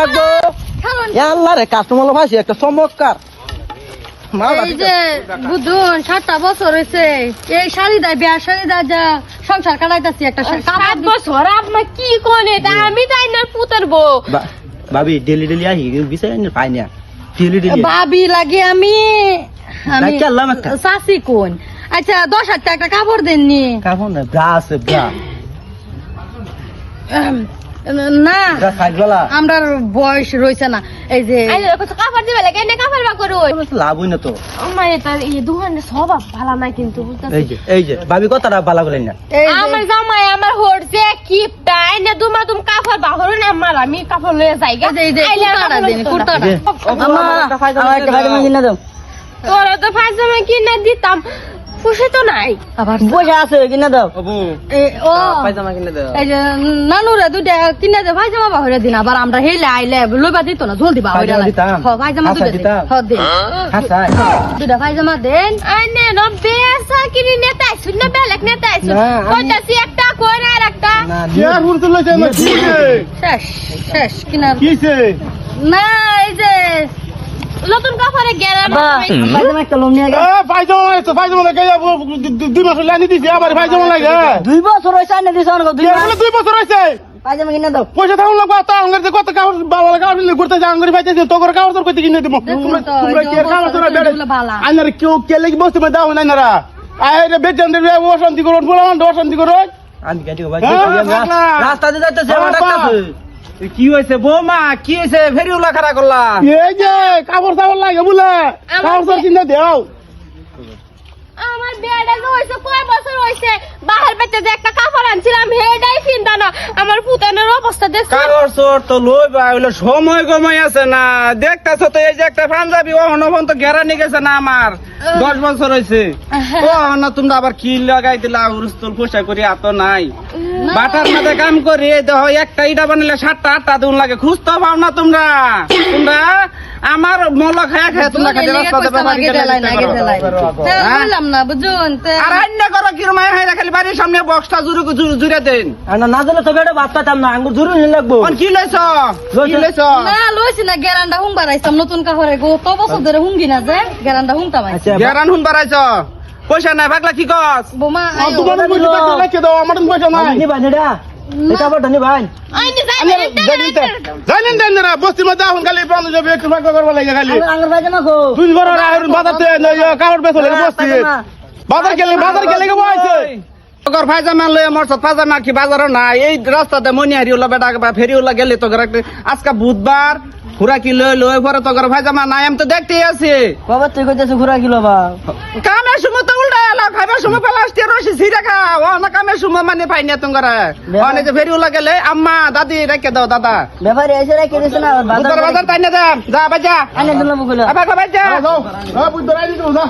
লাগবো আল্লাহ রে কাস্টমার ভাইছি একটা চমৎকার এই যে বুধুন 7টা বছর হয়েছে এই শাড়িটা বিয়া শাড়িটা যা সংসার কাটাইতাছি একটা 7 বছর আপনি কি কোনে তা আমি তাই না পুতের বউ ভাবি ডেলি ডেলি আহি বিষয় পাই না ডেলি ডেলি ভাবি লাগে আমি কেলাম একটা চাষি কোন আচ্ছা 10,000 টাকা কাপড় দেননি কাপড় না ব্রা আছে ব্রা না খাইজলা আমরা বয়স রয়েছে না এই যে কাপড় দিবে লাগে এনে কাপড় বা করো লাভ হই না তো আমার এটা এই দোকানে স্বভাব ভালো না কিন্তু এই যে ভাবি কথাটা ভালো বলেন না আমার জামাই আমার হরছে কিপটা এনে দুম কাপড় বাহরো না আমার আমি কাপড় লয়ে যাই গে এই যে কুর্তাটা দেন কুর্তাটা আমার একটা ফায়দা কিনে দাও তোরা তো পায়জামা কিনে দিতাম খুশি তো নাই আবার পয়সা আছে কিনে দাও ও পায়জামা কিনে দাও এই যে নানুরা দুটা কিনে দে ভাইজামা বাহরে দিন আবার আমরা হেলে আইলে লইবা দিত না জলদি বাহরে লাই হ ভাইজামা দুটা হ দে হাসাই দুটা ভাইজামা দেন আইনে নব্বে আসা কিনি নেতা আইছুন না বেলেক নেতা আইছুন কইতাছি একটা কোন আর একটা क्या फुर्त लगे ना শেষ শেষ কিনার किसे না এই যে নতুন কাপড়ে গেরা ভাইজামা একটা লোম নিয়ে গেল फायदा लगे दुई मास लानी दिसे আমার ফায়জামা লাগে 2 বছর হইছে না দিছ না 2 মাস 2 বছর হইছে পায়জামা কিনে দাও পয়সা থাকুন লাগবে তা আঙ্গের যে কত কাপড় বাবা কাপড় করতে যা আঙ্গের পাইতে তো করে কাপড় তোর কইতে কিনে দিব তোমরা কি কাপড় তোরা বেড়ে আইনার কেউ কে লাগি বসতে মে দাও না নারা আইরে বেতন দেবে ও শান্তি করুন বলান শান্তি করুন আমি কেটে ভাই রাস্তা দিয়ে যাইতেছে আমার ডাকতেছে কি হইছে বৌমা কি হইছে ফেরিওলা খাড়া করলা এই যে কাপড় চাপড় লাগে বলে কাপড় তোর কিনে দাও আমার বিয়েটা তো হইছে কয় বছর হইছে বাহার পেতে যে একটা কাপড় আনছিলাম হেডাই চিন্তা না আমার পুতানের অবস্থা দেখছ কাগজ চোর তো লইবা হইলো সময় গমাই আছে না দেখতাছ তো এই যে একটা পাঞ্জাবি অহনবন তো গেরানি গেছে না আমার 10 বছর হইছে ও না তোমরা আবার কি লাগাই দিলা উরুস্তুল পোশাক করি এত নাই বাটার মধ্যে কাম করি দেখো একটা ইটা বানাইলে 7টা 8টা দিন লাগে খুঁজতে পাও না তোমরা আমার মলা খায়া খায়া তোমরা কাজে রাস্তাতে বাড়ি বললাম না বুঝুন আর আইনা করো কি রমায় হাইরা খালি বাড়ির সামনে বক্সটা জুড়ে দেন না দিলে তো বেড়ে বাদ পাইতাম না আঙ্গুর জরুরি লাগবো কি লইছো কি লইছো না লইছি না গেরান্ডা হুং বাড়াইছাম নতুন কাপড়ে গো তো বছর ধরে হুঙ্গি না যে গেরান্ডা হুংতাম গেরান হুন বাড়াইছ পয়সা নাই ভাগলা কি কস বোমা তোমার পয়সা লাগে দাও আমার পয়সা নাই নি ভাই নেডা এটা বড় নি ভাই আইনে জানেন দেন না বস্তি মধ্যে এখন খালি বন্ধ যাবে একটু ভাগ করব লাগে খালি আঙ্গুর পায়জামা কো তুই বড় আর বাজারতে কাপড় বেচলে বস্তি বাজার গেলে কে বইছে তোর পায়জামা লয়ে মরছ পায়জামা কি বাজারও নাই এই রাস্তাতে মনিহারি ওলা বেটা ফেরিওলা গেলে তো আজকে বুধবার খুরা কি লই পরে তো পায়জামা নাই আমি তো দেখতেই আছি বাবা তুই কইতেছ ঘুরা কিলো বা কামের সময় তো উল্টা এলা খাবার সময় প্লাস্টিক রসি ছিঁড়ে খাও ও না কামের সময় মানে পাই না তোমার অনেক যে ফেরিওলা গেলে আম্মা দাদি রেখে দাও দাদা ব্যাপারে এসে রেখে দিছ না বাজার তাই না যা বাজা আনে দিলাম কইলা আবার বাজা যাও বুদ্ধ রাই দিও যা